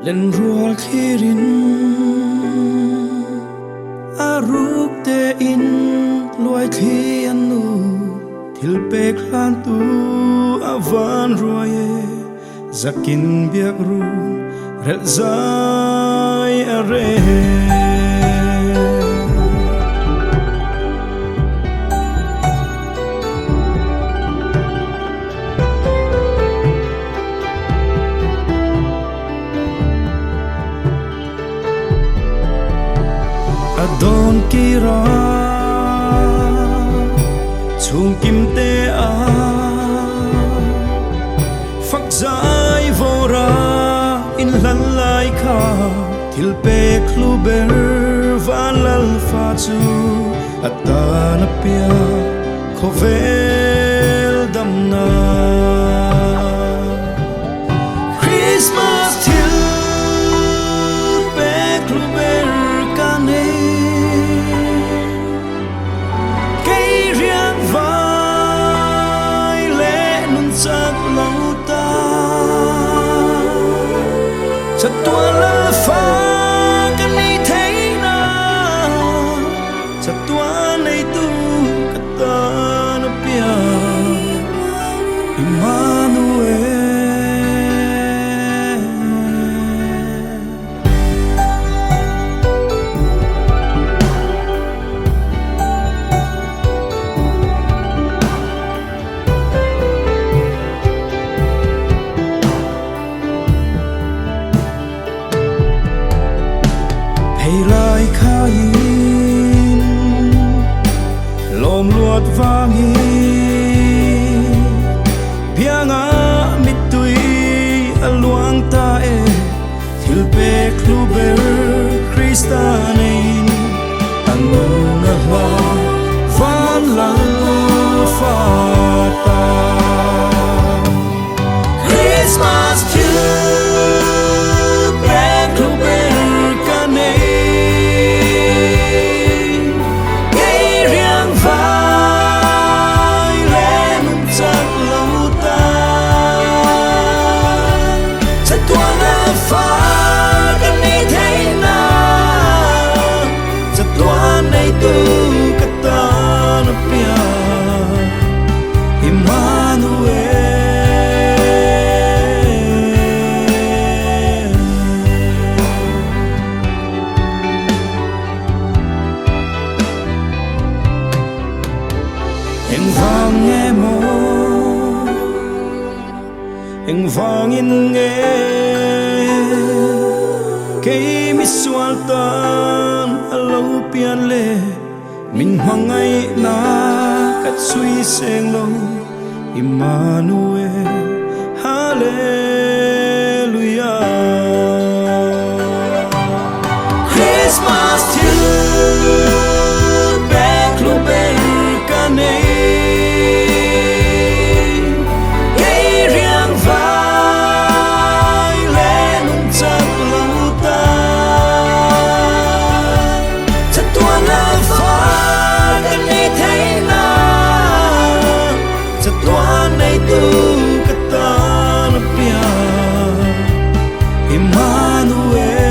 len rual khirin aruk te in luai thi anu thil pe klan tu avan roye zakin biak ru rel zai are Adon kira chung kim te a phak zai vora in lan lai kha thil pe kluber van lal fa chu atana pia khovel damna Christmas thil pe kluber kane Sa tua la fa kan ni thấy na sa tua này tu kata na pia Emmanuel lai khain lom luat vangi pianga mitui aluang ta e thil pe kluber Christanin anun na ha van lang fa ta Christmas thil pe kluber Eng vang in nghe cây mi sual tan alo pian le min mangai na kat sui seng lo Emmanuel hallelujah Christmas till back lo ben kane Emmanuel